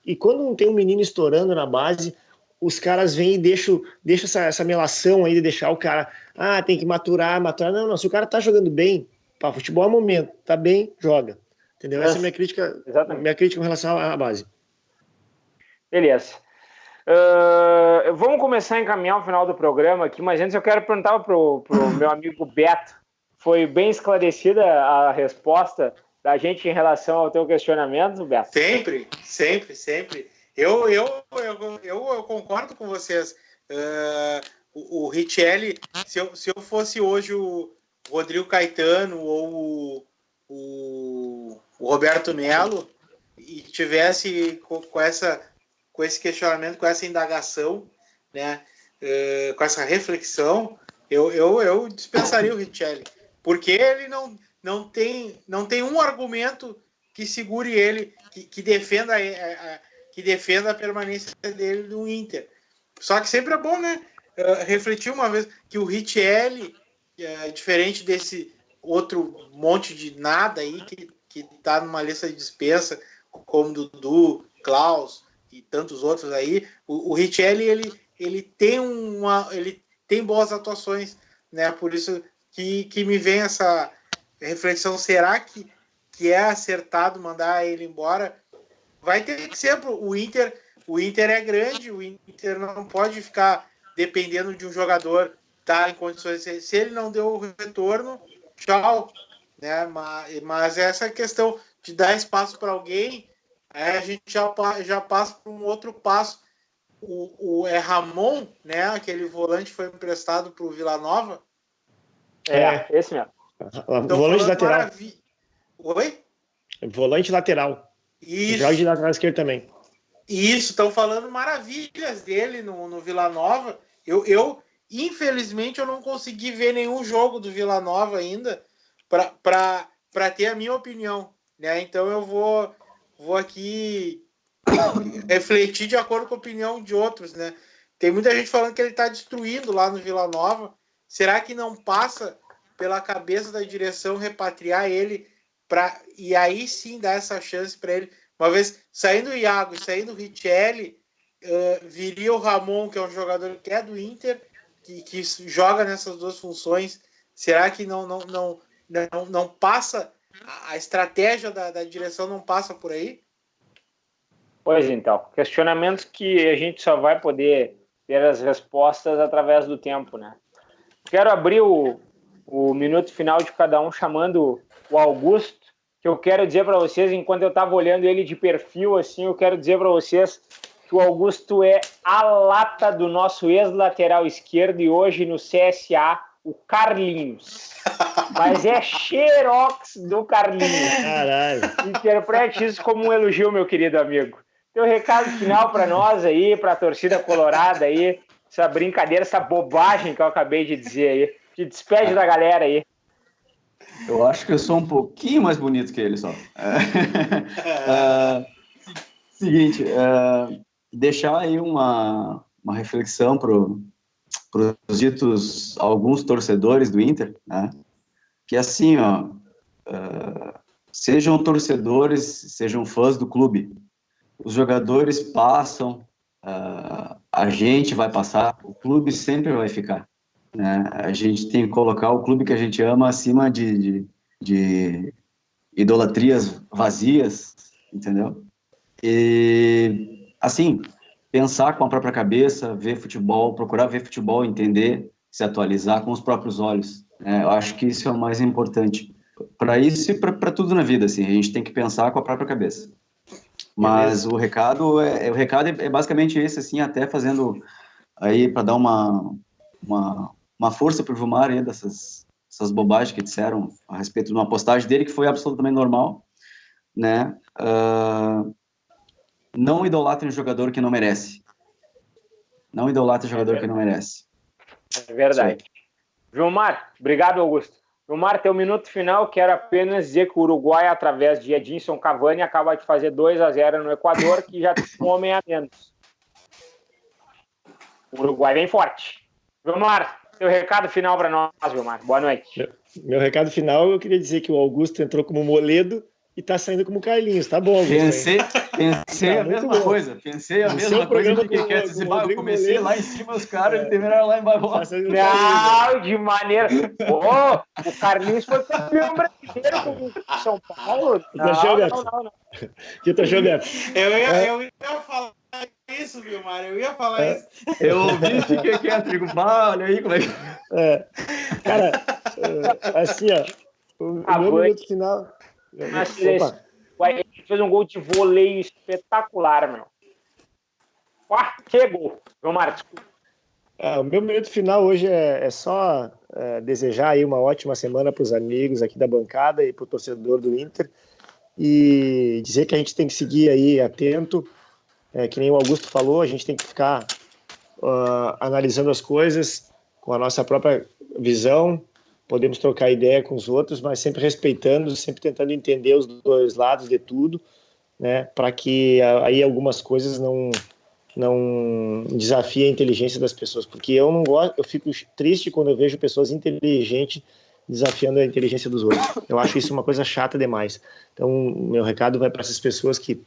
e quando não tem um menino estourando na base, os caras vêm e deixam essa melação aí de deixar o cara, tem que maturar. Não, se o cara tá jogando bem, futebol é momento, tá bem, joga. Entendeu? Essa é a minha crítica com relação à base. Beleza. Vamos começar a encaminhar o final do programa aqui, mas antes eu quero perguntar pro meu amigo Beto. Foi bem esclarecida a resposta da gente em relação ao teu questionamento, Beto? Sempre. Eu concordo com vocês. O Richelli, se eu fosse hoje o Rodrigo Caetano ou o Roberto Melo e tivesse com esse questionamento, com essa indagação, né, com essa reflexão, eu dispensaria o Richelli, porque ele não tem um argumento que segure ele, que defenda a permanência dele no Inter. Só que sempre é bom, né, refletir uma vez que o Richelli, diferente desse outro monte de nada aí que tá numa lista de dispensa, como Dudu, Klaus e tantos outros aí, o Richelli ele tem boas atuações, né? Por isso que me vem essa reflexão: será que é acertado mandar ele embora? Vai ter que ser o Inter. O Inter é grande, o Inter não pode ficar dependendo de um jogador estar em condições. Se ele não deu o retorno, tchau, né? Mas essa questão de dar espaço para alguém, a gente já passa para um outro passo. O Ramon, né? Aquele volante foi emprestado para o Vila Nova. Esse mesmo. Então, volante lateral. Oi? Volante lateral. Isso. Joga de lateral esquerdo também. Isso, estão falando maravilhas dele no Vila Nova. Eu infelizmente, eu não consegui ver nenhum jogo do Vila Nova ainda para ter a minha opinião, né? Então eu vou aqui refletir de acordo com a opinião de outros, né? Tem muita gente falando que ele está destruindo lá no Vila Nova. Será que não passa pela cabeça da direção repatriar ele e aí sim dar essa chance para ele? Uma vez saindo o Iago e saindo o Richelli, viria o Ramon, que é um jogador que é do Inter, que joga nessas duas funções. Será que não passa, a estratégia da direção não passa por aí? Pois então, questionamentos que a gente só vai poder ter as respostas através do tempo, né? Quero abrir o minuto final de cada um chamando o Augusto, que eu quero dizer para vocês, enquanto eu estava olhando ele de perfil, assim, eu quero dizer para vocês que o Augusto é a lata do nosso ex-lateral esquerdo e hoje no CSA, o Carlinhos. Mas é xerox do Carlinhos. Caralho. Interprete isso como um elogio, meu querido amigo. Teu recado final para nós aí, para a torcida colorada aí, essa brincadeira, essa bobagem que eu acabei de dizer aí. Te despede da galera aí. Eu acho que eu sou um pouquinho mais bonito que ele só. Seguinte, deixar aí uma reflexão para os ditos alguns torcedores do Inter, né? Que assim, ó, sejam torcedores, sejam fãs do clube. Os jogadores passam, a gente vai passar, o clube sempre vai ficar. Né? A gente tem que colocar o clube que a gente ama acima de idolatrias vazias, entendeu? E, assim, pensar com a própria cabeça, ver futebol, procurar ver futebol, entender, se atualizar com os próprios olhos. Né? Eu acho que isso é o mais importante. Para isso e para tudo na vida, assim, a gente tem que pensar com a própria cabeça. Mas o recado é basicamente esse, assim, até fazendo aí para dar uma força para o Vilmar aí dessas bobagens que disseram a respeito de uma postagem dele que foi absolutamente normal, né? Não idolatrem um jogador que não merece. Não idolatrem um jogador que não merece. É verdade. Vilmar, obrigado, Augusto. Vilmar, teu minuto final, quero apenas dizer que o Uruguai, através de Edinson Cavani, acaba de fazer 2-0 no Equador, que já tem um homem a menos. O Uruguai vem forte. Vilmar, teu recado final para nós, Vilmar. Boa noite. Meu recado final, eu queria dizer que o Augusto entrou como Moledo e tá saindo como Carlinhos. Tá bom, Augusto. Pensei a mesma coisa. Pensei a mesma coisa de quem quer antecipar. Eu comecei lá em cima, os caras, ele terminaram lá embaixo. Não, de maneira... O Carlinhos foi campeão brasileiro com o São Paulo. Não. Que tu achou, Beto? Eu ia falar isso, viu, Mário? Eu ia falar isso. Eu ouvi e fiquei quieto. Digo, olha aí como é que... Cara, assim, ó, o meu minuto final... Ele fez um gol de voleio espetacular, meu. Que gol, meu Marcos. O meu minuto final hoje é só desejar aí uma ótima semana para os amigos aqui da bancada e para o torcedor do Inter e dizer que a gente tem que seguir aí atento, que nem o Augusto falou, a gente tem que ficar analisando as coisas com a nossa própria visão, podemos trocar ideia com os outros, mas sempre respeitando, sempre tentando entender os dois lados de tudo, né, para que aí algumas coisas não desafiem a inteligência das pessoas, porque eu não gosto, eu fico triste quando eu vejo pessoas inteligentes desafiando a inteligência dos outros. Eu acho isso uma coisa chata demais. Então, meu recado vai para essas pessoas que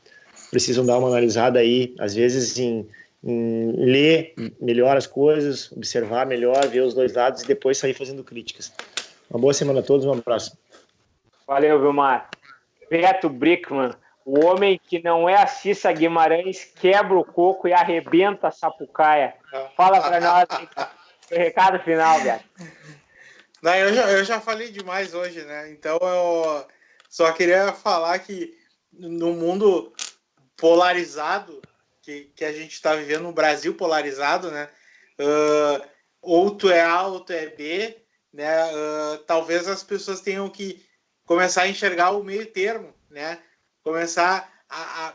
precisam dar uma analisada aí, às vezes em ler melhor as coisas, observar melhor, ver os dois lados e depois sair fazendo críticas. Uma boa semana a todos, um abraço. Valeu, Vilmar. Beto Brickman, o homem que não é a Cissa Guimarães, quebra o coco e arrebenta a Sapucaia. Fala para nós o recado final, Beto. Não, eu já falei demais hoje, né? Então eu só queria falar que no mundo polarizado que a gente está vivendo, no Brasil polarizado, né? Ou tu é A ou tu é B, né? Talvez as pessoas tenham que começar a enxergar o meio termo, né? Começar a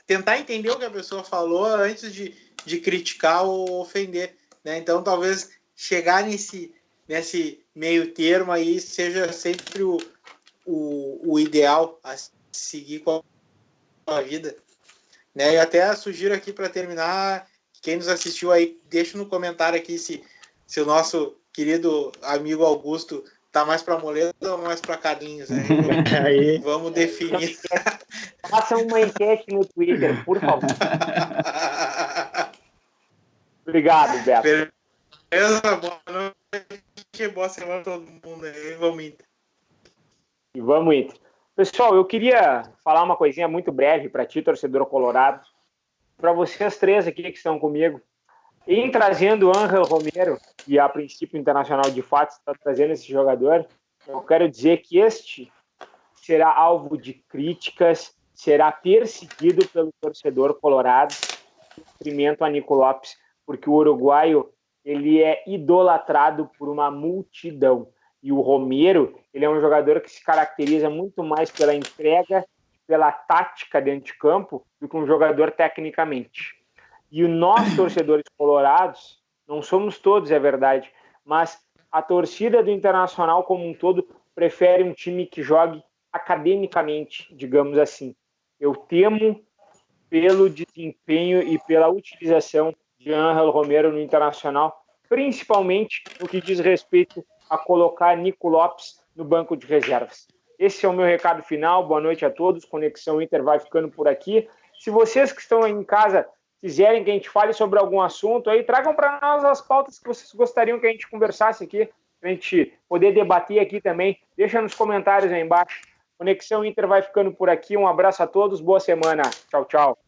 tentar entender o que a pessoa falou antes de criticar ou ofender, né? Então talvez chegar nesse meio termo aí seja sempre o ideal a seguir com a vida, né? E até sugiro aqui para terminar, quem nos assistiu aí, deixa no comentário aqui se o nosso querido amigo Augusto tá mais para Moledo ou mais para Carlinhos, né? Aí. Vamos definir. Faça uma enquete no Twitter, por favor. Obrigado, Beto. Beleza, boa noite, boa semana a todo mundo aí, vamos Inter. E vamos Inter. Pessoal, eu queria falar uma coisinha muito breve para ti, torcedor colorado, para vocês três aqui que estão comigo. Em trazendo o Ángel Romero, e a princípio Internacional de fato está trazendo esse jogador, eu quero dizer que este será alvo de críticas, será perseguido pelo torcedor colorado, em detrimento a Nico Lopes, porque o uruguaio ele é idolatrado por uma multidão. E o Romero, ele é um jogador que se caracteriza muito mais pela entrega, pela tática dentro de campo, do que um jogador tecnicamente. E nós, torcedores colorados, não somos todos, é verdade, mas a torcida do Internacional como um todo prefere um time que jogue academicamente, digamos assim. Eu temo pelo desempenho e pela utilização de Ángel Romero no Internacional, principalmente no que diz respeito a colocar Nico Lopes no banco de reservas. Esse é o meu recado final. Boa noite a todos. Conexão Inter vai ficando por aqui. Se vocês que estão aí em casa quiserem que a gente fale sobre algum assunto, aí tragam para nós as pautas que vocês gostariam que a gente conversasse aqui, para a gente poder debater aqui também. Deixa nos comentários aí embaixo. Conexão Inter vai ficando por aqui. Um abraço a todos. Boa semana. Tchau, tchau.